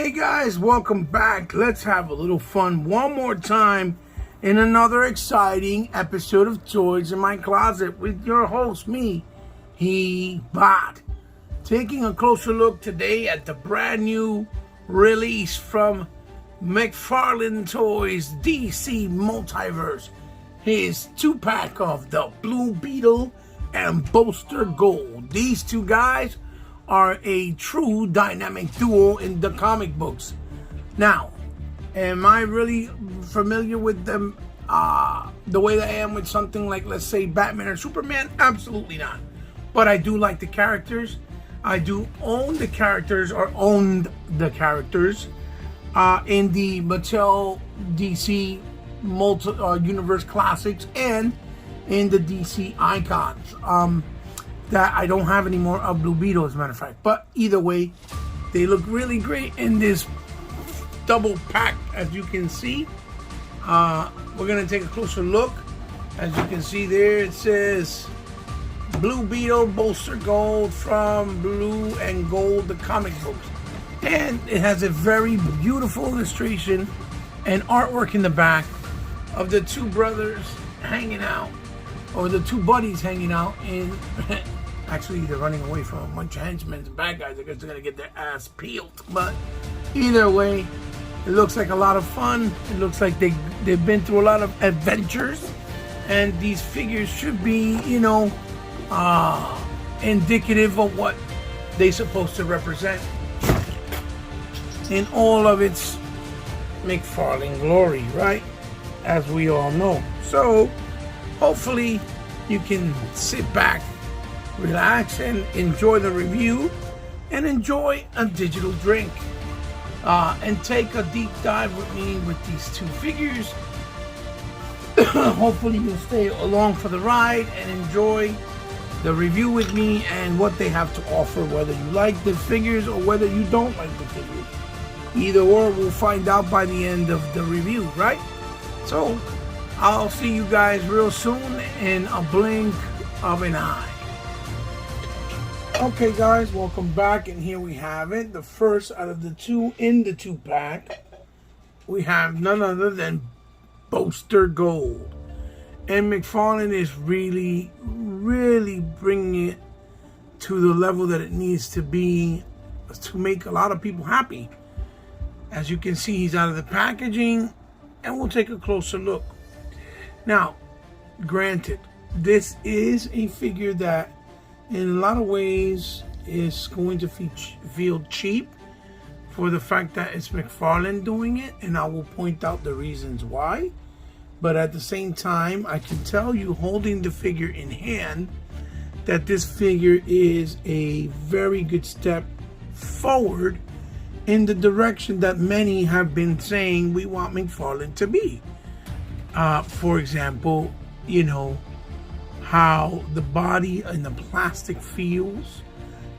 Hey guys, welcome back. Let's have a little fun one more time in another exciting episode of Toys in My Closet with your host, me, He-Bot. Taking a closer look today at the brand new release from McFarlane Toys DC Multiverse. His 2-pack of the Blue Beetle and Bolster Gold. These two guys are a true dynamic duo in the comic books. Now, am I really familiar with them the way that I am with something like, let's say, Batman or Superman? Absolutely not. But I do like the characters. I do own the characters, or owned the characters, in the Mattel DC Universe Classics and in the DC Icons. That I don't have anymore of Blue Beetle, as a matter of fact. But either way, they look really great in this double pack, as you can see. We're going to take a closer look. As you can see there, it says Blue Beetle Bolster Gold from Blue and Gold, the comic books. And it has a very beautiful illustration and artwork in the back of the two brothers hanging out, or the two buddies hanging out in... Actually, they're running away from a bunch of henchmen and bad guys. I guess they're going to get their ass peeled. But either way, it looks like a lot of fun. It looks like they've been through a lot of adventures. And these figures should be, you know, indicative of what they're supposed to represent in all of its McFarlane glory, right? As we all know. So, hopefully, you can sit back, relax, and enjoy the review, and enjoy a digital drink, and take a deep dive with me with these two figures. Hopefully you'll stay along for the ride and enjoy the review with me and what they have to offer, whether you like the figures or whether you don't like the figures. Either or, we'll find out by the end of the review, right? So I'll see you guys real soon in a blink of an eye. Okay guys, welcome back, and here we have it. The first out of the two in the 2-pack. We have none other than Bolster Gold. And McFarlane is really bringing it to the level that it needs to be to make a lot of people happy. As you can see, he's out of the packaging, and we'll take a closer look. Now, granted, this is a figure that in a lot of ways is going to feel cheap for the fact that it's McFarlane doing it, and I will point out the reasons why. But at the same time, I can tell you, holding the figure in hand, that this figure is a very good step forward in the direction that many have been saying we want McFarlane to be. For example, you know, how the body and the plastic feels.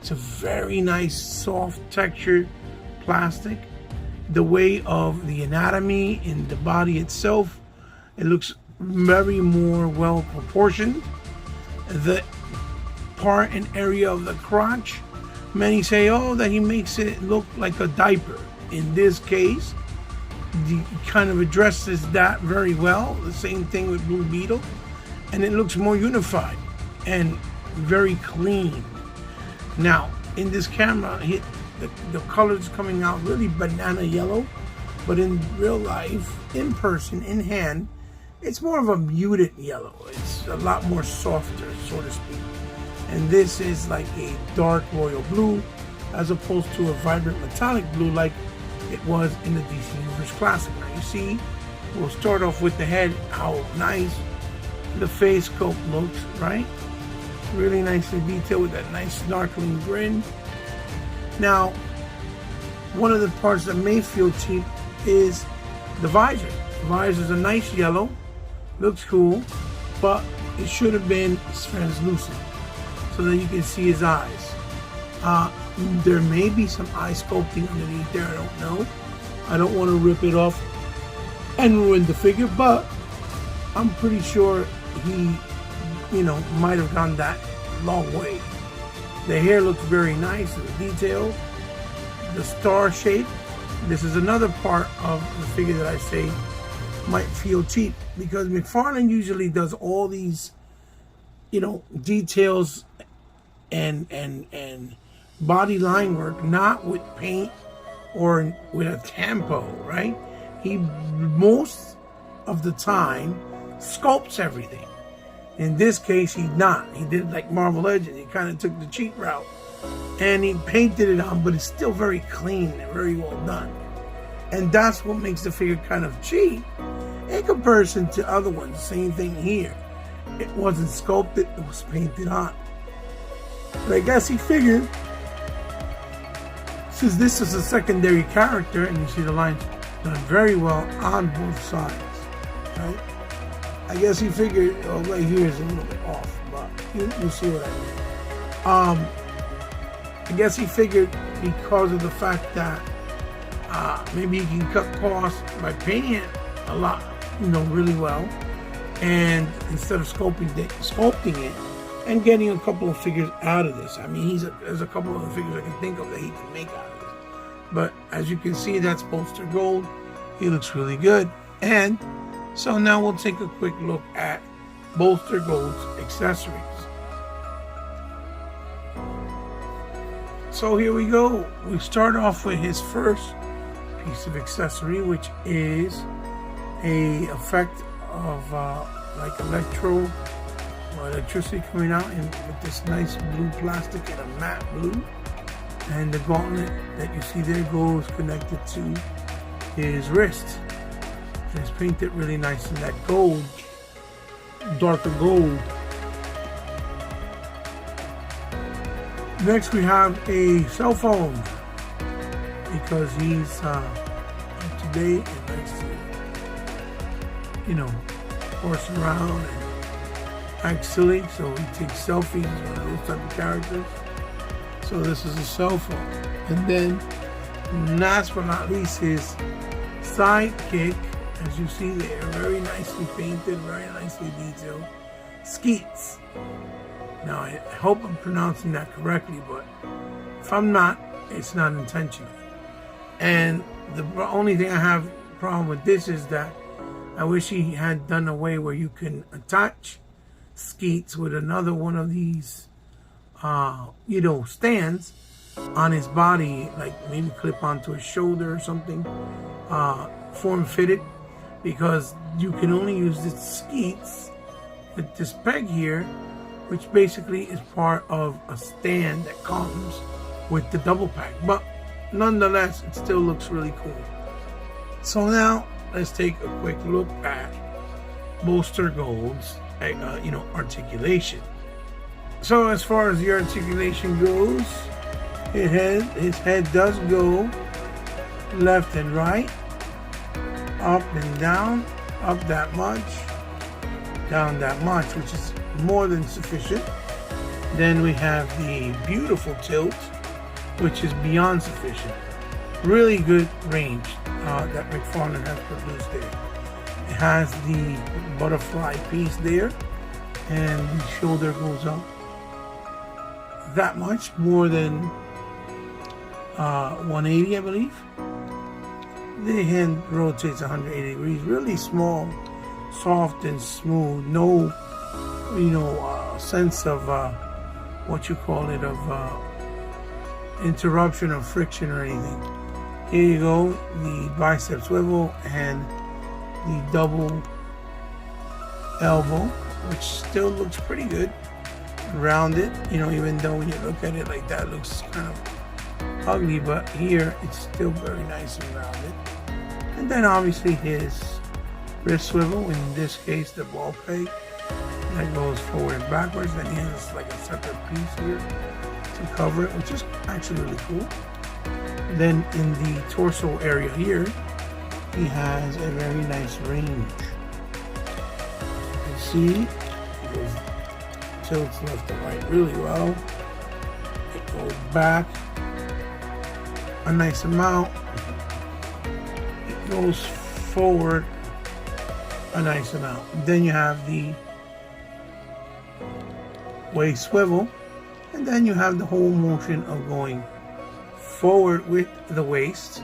It's a very nice soft textured plastic. The way of the anatomy in the body itself, it looks very more well proportioned. The part and area of the crotch, many say, oh, that he makes it look like a diaper. In this case, he kind of addresses that very well. The same thing with Blue Beetle. And it looks more unified and very clean. Now, in this camera, the colors coming out really banana yellow, but in real life, in person, in hand, it's more of a muted yellow. It's a lot more softer, so to speak. And this is like a dark royal blue, as opposed to a vibrant metallic blue like it was in the DC Universe Classic. Now, you see, we'll start off with the head, how nice the face sculpt looks, right? Really nicely detailed with that nice snarkling grin. Now, one of the parts that may feel cheap is the visor. The visor is a nice yellow, looks cool, but it should have been translucent so that you can see his eyes. There may be some eye sculpting underneath there, I don't know. I don't want to rip it off and ruin the figure, but I'm pretty sure he, you know, might have gone that long way. The hair looks very nice, the detail, the star shape this is another part of the figure that I say might feel cheap, because McFarlane usually does all these, details and body line work, not with paint or with a tempo, right? He most of the time sculpts everything. In this case, he did like Marvel Legends. He kind of took the cheap route and he painted it on, but it's still very clean and very well done. And that's what makes the figure kind of cheap in comparison to other ones. Same thing here. It wasn't sculpted, it was painted on. But I guess he figured, since this is a secondary character, and you see the lines done very well on both sides, right? I guess he figured, right here is a little bit off, but you see what I mean. I guess he figured, because of the fact that maybe he can cut costs by painting it a lot, really well, and instead of sculpting it and getting a couple of figures out of this. I mean, there's a couple of figures I can think of that he can make out of this. But as you can see, that's Bolster Gold. He looks really good. And so now we'll take a quick look at Bolster Gold's accessories. So here we go. We start off with his first piece of accessory, which is a effect of like electricity coming out with this nice blue plastic and a matte blue. And the gauntlet that you see there goes connected to his wrist. And it's painted really nice in that gold, darker gold. Next we have a cell phone, because he's up to date and likes to, horse around and act silly, so he takes selfies. He's one of those type of characters. So this is a cell phone. And then, last but not least, his Sidekick, as you see there, very nicely painted, very nicely detailed, Skeets. Now, I hope I'm pronouncing that correctly, but if I'm not, it's not intentional. And the only thing I have a problem with this is that I wish he had done a way where you can attach Skeets with another one of these, stands on his body, like maybe clip onto his shoulder or something, form fitted, because you can only use the Skeets with this peg here, which basically is part of a stand that comes with the double pack. But nonetheless, it still looks really cool. So now let's take a quick look at Bolster Gold's articulation. So as far as the articulation goes, his head does go left and right, up and down, up that much, down that much, which is more than sufficient. Then we have the beautiful tilt, which is beyond sufficient. Really good range that McFarlane has produced there. It has the butterfly piece there, and the shoulder goes up that much, more than 180, I believe. The hand rotates 180 degrees, really small, soft and smooth. No, sense of interruption or friction or anything. Here you go, the bicep swivel and the double elbow, which still looks pretty good. Rounded, even though when you look at it like that, it looks kind of ugly, but here it's still very nice and rounded. And then obviously his wrist swivel, in this case the ball peg, that goes forward and backwards. Then he has like a separate piece here to cover it, which is actually really cool. Then in the torso area here, he has a very nice range. You can see it goes, tilts left and right really well. It goes back a nice amount. It goes forward a nice amount. Then you have the waist swivel, and then you have the whole motion of going forward with the waist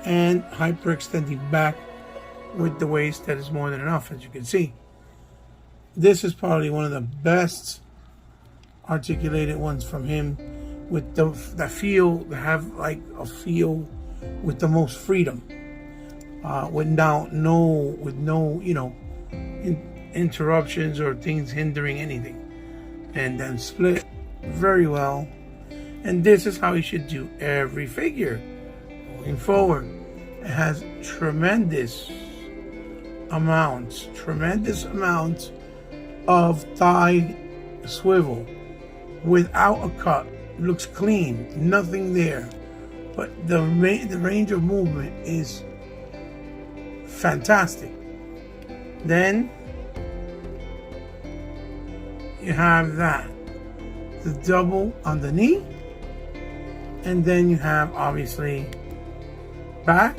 and hyperextending back with the waist that is more than enough, as you can see. This is probably one of the best articulated ones from him, with the feel, to have like a feel with the most freedom, with no interruptions or things hindering anything, and then split very well. And this is how you should do every figure going forward. It has tremendous amounts of thigh swivel without a cut. It looks clean, nothing there, but the range of movement is fantastic. Then you have that, the double on the knee, and then you have obviously back,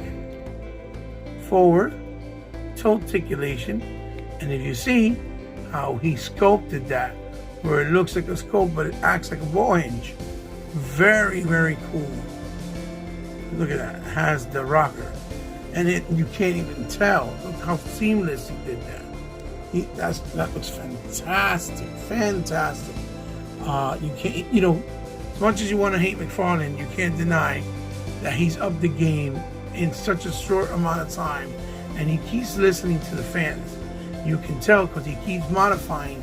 forward, toe articulation. And if you see how he sculpted that, where it looks like a scope but it acts like a ball hinge, very, very cool. Look at that, it has the rocker, and you can't even tell. Look how seamless he did that. That looks fantastic. You can't, as much as you want to hate McFarlane, you can't deny that he's upped the game in such a short amount of time, and he keeps listening to the fans. You can tell because he keeps modifying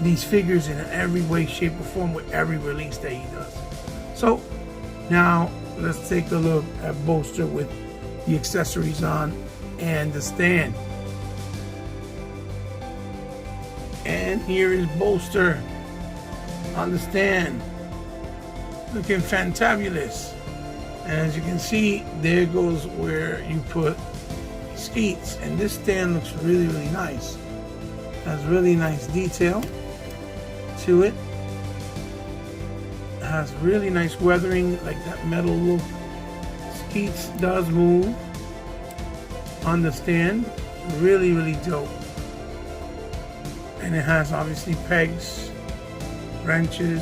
these figures in every way, shape, or form with every release that he does. So now let's take a look at Bolster with the accessories on and the stand. And here is Bolster on the stand, looking fantabulous. And as you can see, there goes where you put Skeets, and this stand looks really, really nice. Has really nice detail to it. Has really nice weathering, like that metal look. Skeets does move on the stand, really, really dope. And it has obviously pegs, wrenches,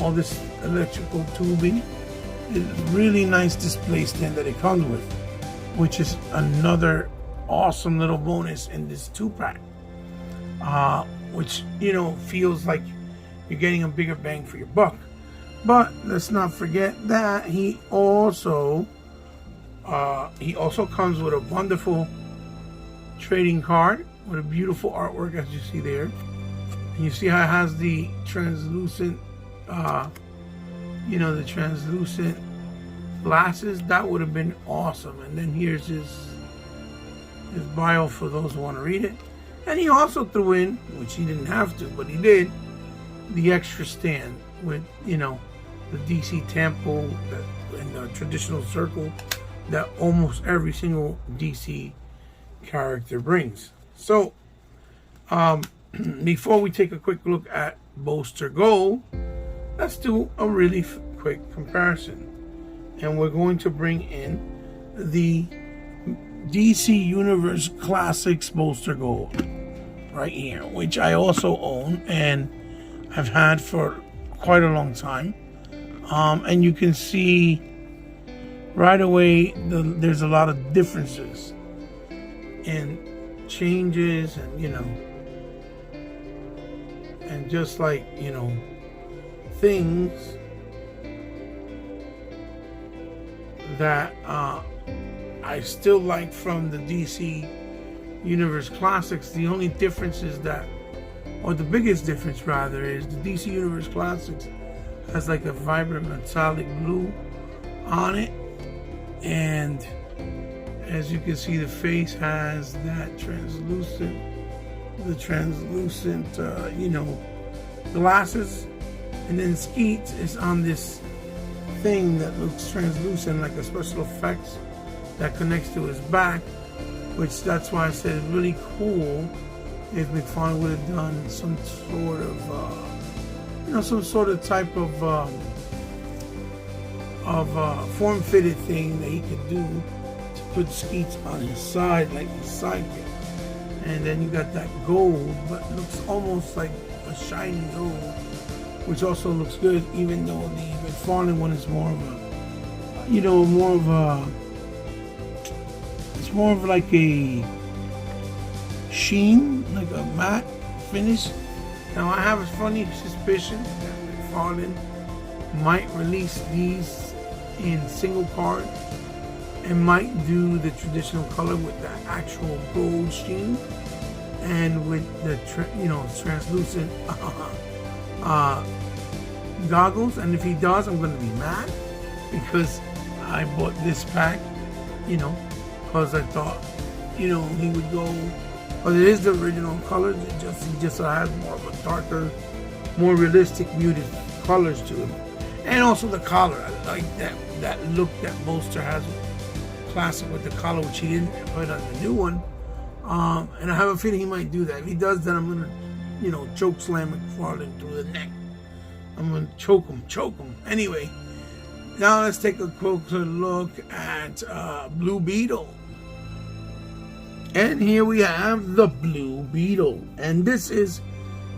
all this electrical tubing. It's really nice display stand that it comes with, which is another awesome little bonus in this 2-pack, which feels like you're getting a bigger bang for your buck. But let's not forget that he also comes with a wonderful trading card with a beautiful artwork, as you see there. And you see how it has the translucent the translucent glasses. That would have been awesome. And then here's his bio for those who want to read it. And he also threw in, which he didn't have to, but he did, the extra stand with the DC temple and the traditional circle that almost every single DC character brings. So before we take a quick look at Bolster Gold, let's do a really quick comparison. And we're going to bring in the DC Universe Classics Bolster Gold right here, which I also own and have had for quite a long time. And you can see right away there's a lot of differences in changes, and and just like things that I still like from the DC Universe Classics. The only difference is that, or the biggest difference rather, is the DC Universe Classics has like a vibrant metallic blue on it, and as you can see, the face has that translucent glasses, and then Skeets is on this thing that looks translucent, like a special effects that connects to his back, which that's why I said it's really cool if McFarlane would have done some sort of type of form-fitted thing that he could do to put Skeets on his side, like the Sidekick. And then you got that gold, but it looks almost like a shiny gold, which also looks good, even though the McFarlane one is more of a It's more of like a sheen, like a matte finish. Now I have a funny suspicion that McFarlane might release these in single card and might do the traditional color with the actual gold sheen and with the translucent goggles. And if he does, I'm going to be mad because I bought this pack, because I thought, he would go. But it is the original colors. He just has more of a darker, more realistic, muted colors to it. And also the collar. I like that look that Bolster has, classic with the collar, which he didn't put on the new one. And I have a feeling he might do that. If he does that, I'm gonna, choke slam McFarlane through the neck. I'm gonna choke him. Anyway, now let's take a closer look at Blue Beetle. And here we have the Blue Beetle. And this is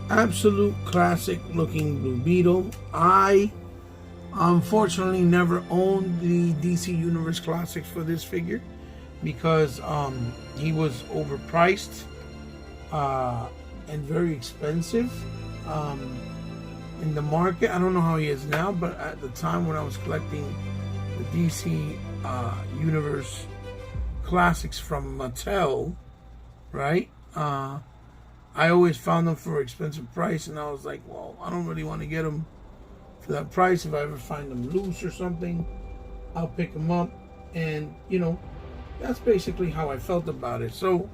absolute classic looking Blue Beetle. I unfortunately never owned the DC Universe Classics for this figure because he was overpriced and very expensive in the market. I don't know how he is now, but at the time when I was collecting the DC Universe Classics from Mattel, right? I always found them for an expensive price, and I was like, well, I don't really want to get them for that price. If I ever find them loose or something, I'll pick them up. And that's basically how I felt about it. So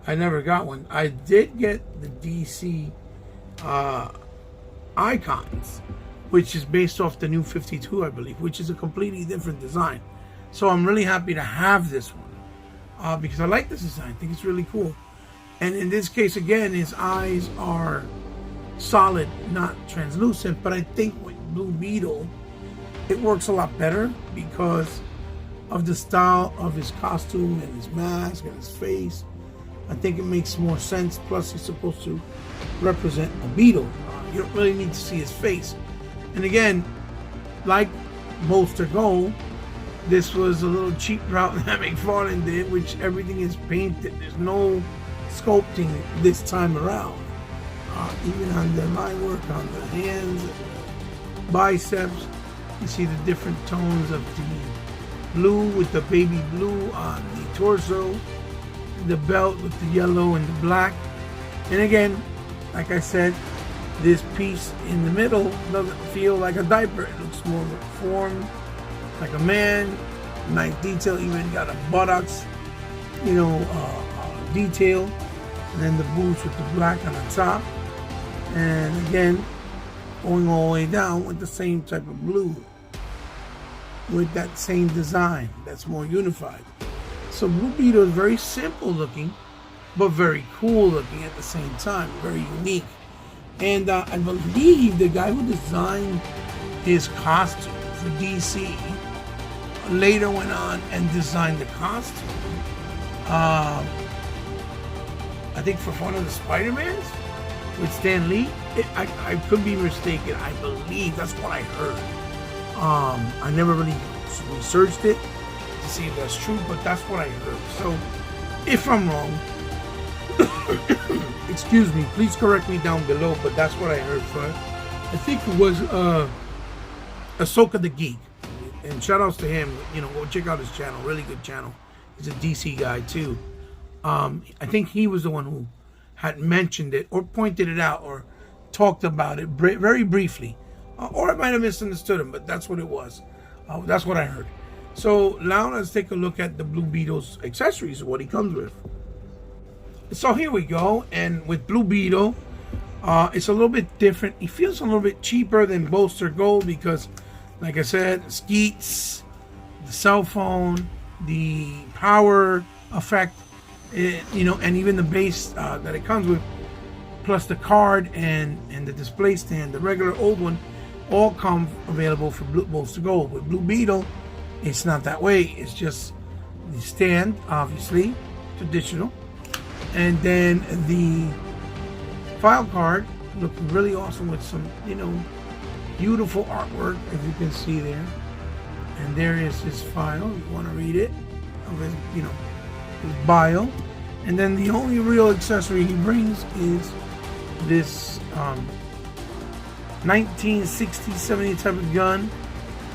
I never got one. I did get the DC Icons, which is based off the new 52, I believe, which is a completely different design. So I'm really happy to have this one because I like this design. I think it's really cool. And in this case, again, his eyes are solid, not translucent. But I think with Blue Beetle, it works a lot better because of the style of his costume and his mask and his face. I think it makes more sense. Plus, he's supposed to represent a beetle. You don't really need to see his face. And again, like Bolster Gold, this was a little cheap route that McFarlane did, which everything is painted. There's no sculpting this time around. Even on the line work, on the hands, biceps, you see the different tones of the blue with the baby blue on the torso, the belt with the yellow and the black. And again, like I said, this piece in the middle doesn't feel like a diaper. It looks more formed like a man. Nice detail. Even got a buttocks, detail. And then the boots with the black on the top. And again, going all the way down with the same type of blue, with that same design that's more unified. So Blue Beetle is very simple looking, but very cool looking at the same time. Very unique. And I believe the guy who designed his costume for DC later went on and designed the costume, I think for one of the Spider-Mans with Stan Lee. I could be mistaken. I believe that's what I heard. I never really researched it to see if that's true, but that's what I heard. So if I'm wrong, excuse me, please correct me down below, but that's what I heard. I think it was Ahsoka the Geek, and shout outs to him. Go check out his channel, really good channel. He's a DC guy too. I think he was the one who had mentioned it or pointed it out or talked about it very briefly, or I might have misunderstood him, but that's what it was. That's what I heard. So now let's take a look at the Blue Beetle's accessories, what he comes with. So here we go, and with Blue Beetle, it's a little bit different. He feels a little bit cheaper than Bolster Gold because, like I said, skeets, the cell phone, the power effect, and even the base that it comes with, plus the card and the display stand, the regular old one, all come available for Bolster Gold. With Blue Beetle, it's not that way. It's just the stand, obviously, traditional. And then the file card looking really awesome with some, beautiful artwork, as you can see there. And there is his file. You want to read it of his, bio. And then the only real accessory he brings is this 1960s, 70s type of gun.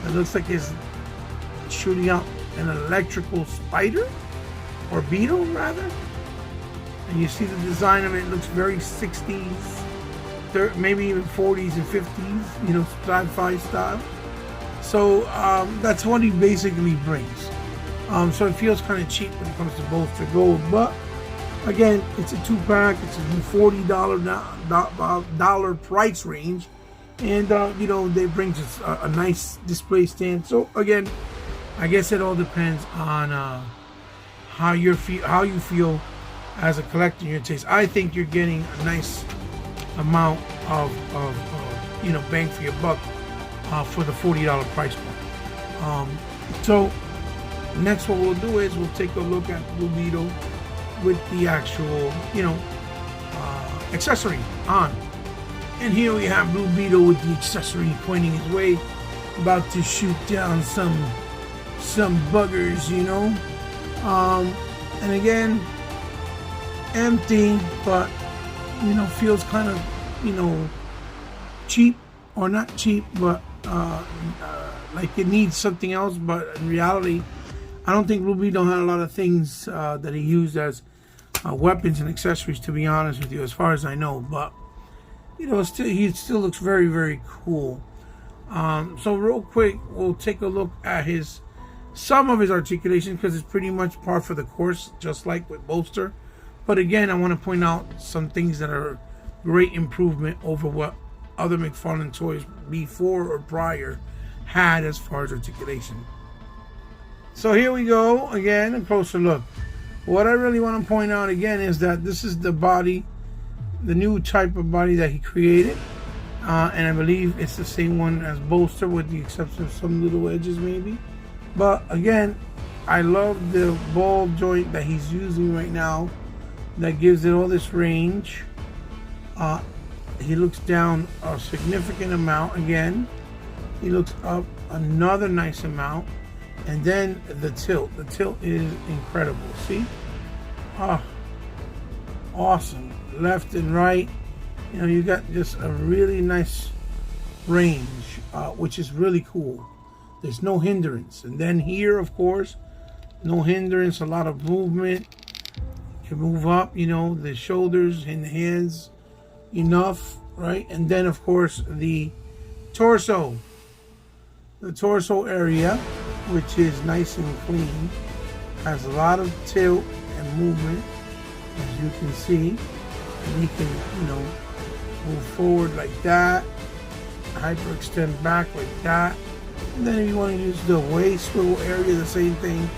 It looks like it's shooting out an electrical spider, or beetle rather. And you see the design of it, it looks very 60s, maybe even 40s and 50s, you know, sci-fi style. So that's what he basically brings. So it feels kind of cheap when it comes to Bolster Gold, but again, it's a 2-pack. It's a $40 price range, and you know, they bring just a nice display stand. So again, I guess it all depends on how you feel as a collector in your taste. I think you're getting a nice amount of you know, bang for your buck for the $40 price point. So next, what we'll do is we'll take a look at Blue Beetle with the actual, you know, accessory on. And here we have Blue Beetle with the accessory pointing his way, about to shoot down some buggers, you know. And again, empty, but you know, feels kind of, you know, cheap, or not cheap, but like it needs something else. But in reality, I don't think Blue Beetle had a lot of things that he used as weapons and accessories, to be honest with you, as far as I know. But you know, he still looks very, very cool. So real quick, we'll take a look at some of his articulation, because it's pretty much par for the course, just like with Bolster. But again, I want to point out some things that are great improvement over what other McFarlane toys before or prior had as far as articulation. So here we go again, a closer look. What I really want to point out again is that this is the body, the new type of body that he created, and I believe it's the same one as Bolster, with the exception of some little edges maybe. But again, I love the ball joint that he's using right now, that gives it all this range. He looks down a significant amount again. He looks up another nice amount. And then the tilt. The tilt is incredible. See? Awesome. Left and right. You know, you got just a really nice range, which is really cool. There's no hindrance. And then here, of course, no hindrance, a lot of movement. You can move up, you know, the shoulders and the hands enough, right? And then, of course, the torso. The torso area, which is nice and clean, has a lot of tilt and movement, as you can see. And you can, you know, move forward like that, hyperextend back like that. And then if you want to use the waist swivel area, the same thing.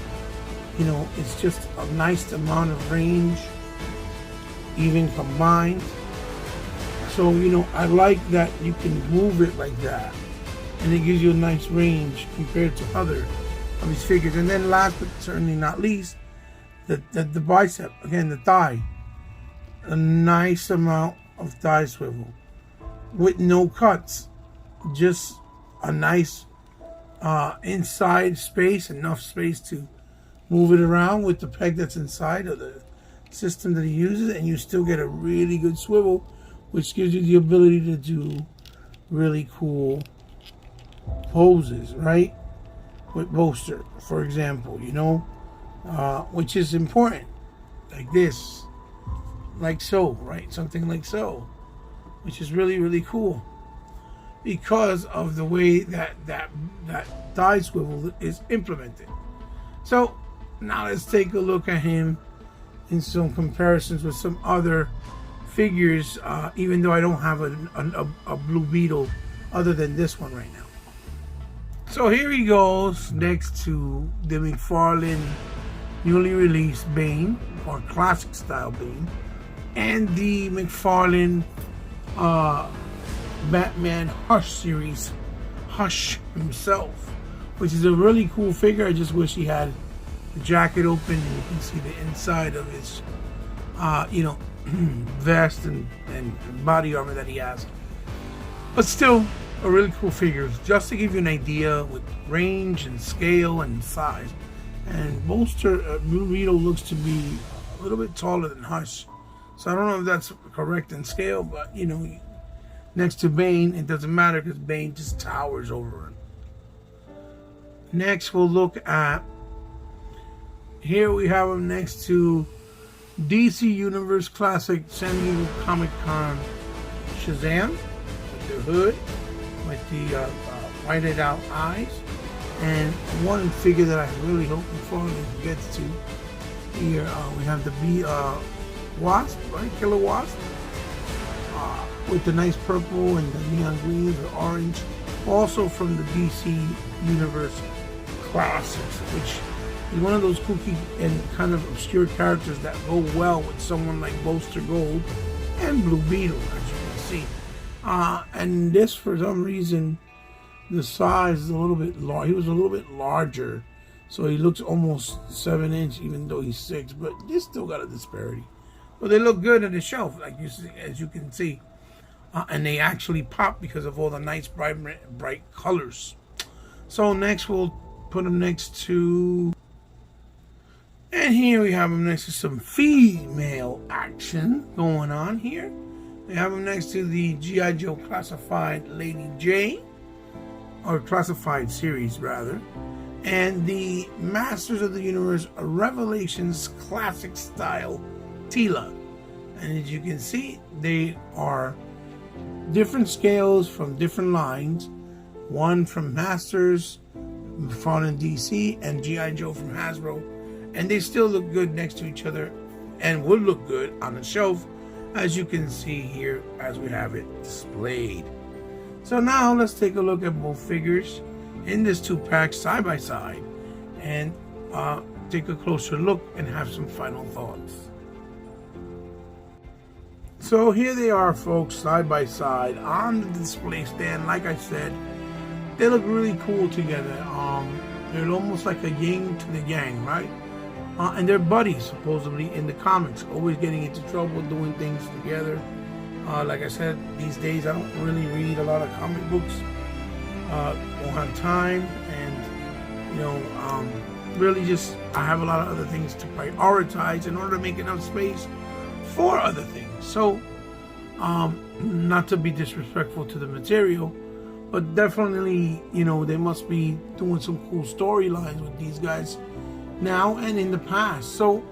You know, it's just a nice amount of range, even combined. So, you know, I like that you can move it like that, and it gives you a nice range compared to other of these figures. And then last but certainly not least, the bicep, again, the thigh. A nice amount of thigh swivel with no cuts, just a nice inside space, enough space to move it around with the peg that's inside of the system that he uses, and you still get a really good swivel, which gives you the ability to do really cool poses, right? With Bolster, for example, you know, which is important, like this, like so, right? Something like so, which is really, really cool because of the way that thigh swivel is implemented. So now let's take a look at him in some comparisons with some other figures, even though I don't have a Blue Beetle other than this one right now. So here he goes next to the McFarlane newly released Bane, or classic style Bane, and the McFarlane Batman Hush series, Hush himself, which is a really cool figure. I just wish he had the jacket open and you can see the inside of his you know, vest and body armor that he has. But still a really cool figure, just to give you an idea with range and scale and size. And Blue Beetle looks to be a little bit taller than Hush. So I don't know if that's correct in scale, but you know, next to Bane, it doesn't matter because Bane just towers over him. Next, we'll look at, here we have him next to DC Universe Classic San Diego Comic Con Shazam, with the hood, with the whited out eyes. And one figure that I really hope McFarlane gets to here, we have the Wasp, right? Killer Wasp, with the nice purple and the neon green or orange. Also from the DC Universe Classics, which is one of those kooky and kind of obscure characters that go well with someone like Bolster Gold and Blue Beetle, as you can see. And this, for some reason, the size is a little bit large. He was a little bit larger, so he looks almost 7 inch, even though he's 6. But they still got a disparity. But they look good on the shelf, like you see, as you can see, and they actually pop because of all the nice bright colors. So next we'll put them next to, and here we have them next to some female action going on here. We have them next to the G.I. Joe Classified Lady J, or Classified series rather, and the Masters of the Universe Revelations Classic Style Teela. And as you can see, they are different scales from different lines. One from Masters, McFarlane DC, and G.I. Joe from Hasbro. And they still look good next to each other and would look good on the shelf, as you can see here as we have it displayed. So now let's take a look at both figures in this 2-pack side by side and take a closer look and have some final thoughts. So here they are, folks, side by side on the display stand. Like I said, they look really cool together. They're almost like a yin to the yang, right? And they're buddies, supposedly, in the comics, always getting into trouble, doing things together. Like I said, these days I don't really read a lot of comic books. Don't have time, and you know, really just I have a lot of other things to prioritize in order to make enough space for other things. So, not to be disrespectful to the material, but definitely, you know, they must be doing some cool storylines with these guys now and in the past. So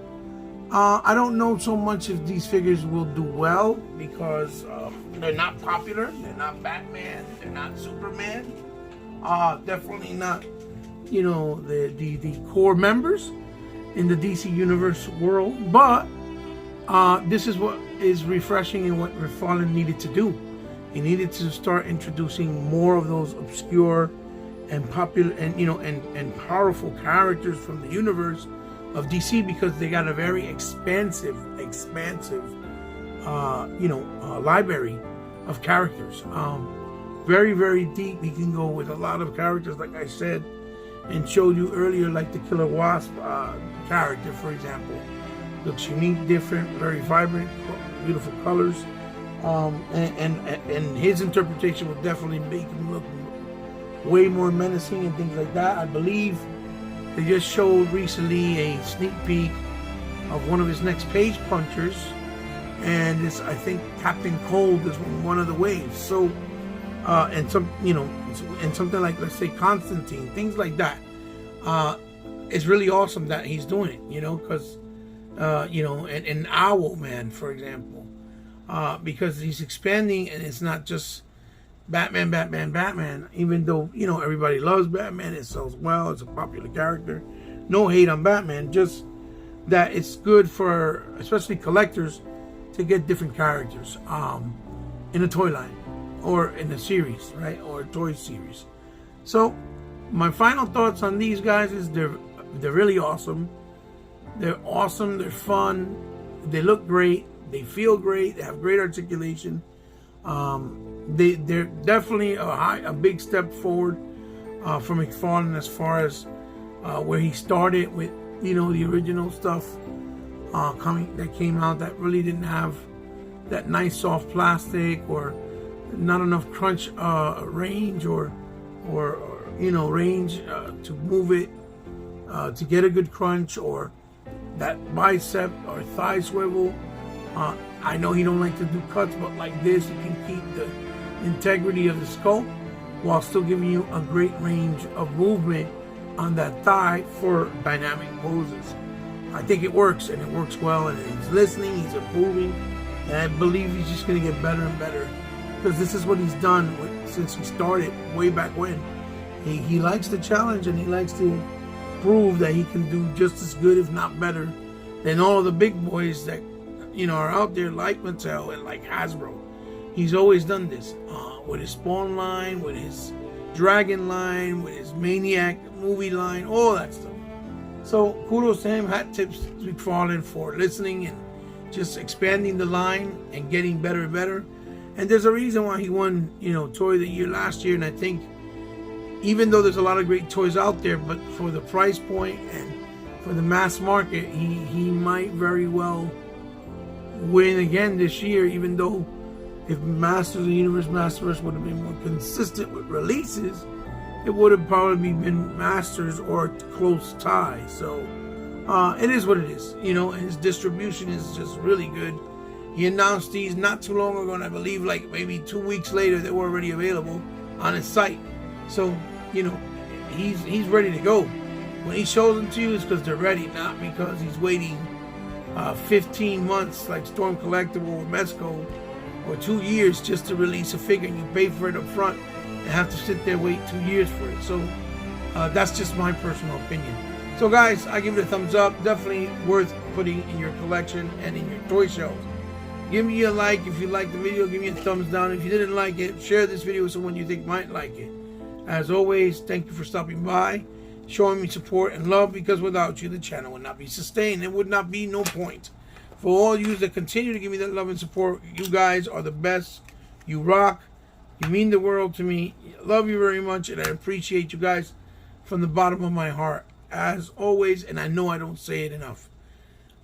I don't know so much if these figures will do well because they're not popular. They're not Batman. They're not Superman. Definitely not, you know, the core members in the DC Universe world. But this is what is refreshing and what McFarlane needed to do. He needed to start introducing more of those obscure and popular and, you know, and powerful characters from the universe of DC, because they got a very expansive library of characters. Very, very deep. He can go with a lot of characters, like I said and showed you earlier, like the Killer Wasp character, for example. Looks unique, different, very vibrant, beautiful colors. And his interpretation will definitely make him look way more menacing and things like that. I believe they just showed recently a sneak peek of one of his next page punchers, and this, I think, Captain Cold is one of the waves. So, and some, you know, and something like, let's say, Constantine, things like that. It's really awesome that he's doing it, you know, because, you know, and Owlman, for example, because he's expanding, and it's not just Batman, even though, you know, everybody loves Batman, it sells well, it's a popular character. No hate on Batman, just that it's good for, especially collectors, to get different characters in a toy line or in a series, right? Or a toy series. So my final thoughts on these guys is they're really awesome. They're awesome, they're fun, they look great, they feel great, they have great articulation. They're definitely a big step forward from McFarlane as far as where he started with, you know, the original stuff that came out that really didn't have that nice soft plastic, or not enough crunch range or you know, range to move it to get a good crunch or that bicep or thigh swivel. I know he don't like to do cuts, but like this, you can keep the integrity of the sculpt while still giving you a great range of movement on that thigh for dynamic poses. I think it works, and it works well, and he's listening, he's approving, and I believe he's just going to get better and better, because this is what he's done since he started way back when. He likes the challenge, and he likes to prove that he can do just as good, if not better, than all of the big boys that are out there, like Mattel and like Hasbro. He's always done this with his Spawn line, with his Dragon line, with his Maniac movie line, all that stuff. So kudos to him. Hat tips to McFarlane for listening and just expanding the line and getting better and better. And there's a reason why he won, Toy of the Year last year. And I think even though there's a lot of great toys out there, but for the price point and for the mass market, he might very well win again this year, even though if Masters of the Universe Masterverse would have been more consistent with releases, it would have probably been Masters or a close tie. So it is what it is. His distribution is just really good. He announced these not too long ago, and I believe like maybe 2 weeks later they were already available on his site. So he's ready to go. When he shows them to you, it's because they're ready, not because he's waiting 15 months like Storm Collectible or Mezco, or 2 years just to release a figure, and you pay for it up front and have to sit there wait 2 years for it. So that's just my personal opinion. So guys, I give it a thumbs up. Definitely worth putting in your collection and in your toy shelves. Give me a like if you liked the video. Give me a thumbs down if you didn't like it. Share this video with someone you think might like it. As always, thank you for stopping by, showing me support and love, because without you the channel would not be sustained. There would not be no point. For all you that continue to give me that love and support, you guys are the best. You rock. You mean the world to me. I love you very much, and I appreciate you guys from the bottom of my heart, as always, and I know I don't say it enough.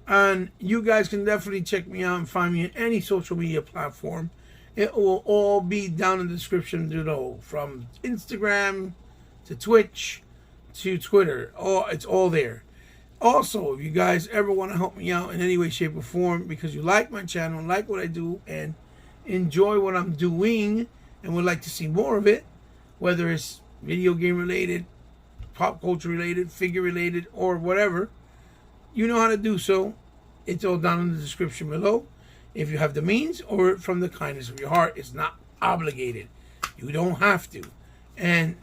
And you guys can definitely check me out and find me on any social media platform. It will all be down in the description below, from Instagram to Twitch to Twitter. It's all there. Also, if you guys ever want to help me out in any way, shape, or form, because you like my channel, like what I do, and enjoy what I'm doing, and would like to see more of it, whether it's video game related, pop culture related, figure related, or whatever, you know how to do so. It's all down in the description below. If you have the means, or from the kindness of your heart, it's not obligated. You don't have to. And,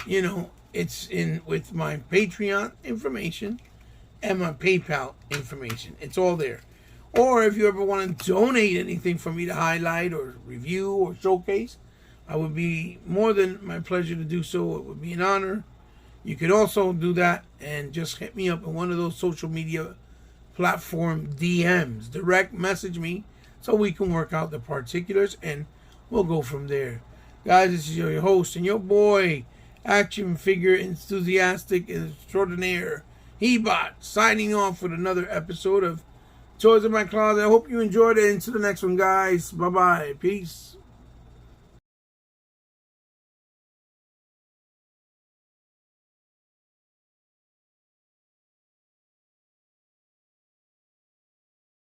it's in with my Patreon information and my PayPal information. It's all there. Or if you ever want to donate anything for me to highlight or review or showcase, I would be more than my pleasure to do so. It would be an honor. You could also do that and just hit me up in one of those social media platform DMs. Direct message me so we can work out the particulars, and we'll go from there. Guys, this is your host and your boy, action figure enthusiastic extraordinaire, Hebot, signing off with another episode of Toys in My Closet. I hope you enjoyed it. Until the next one, guys. Bye-bye. Peace.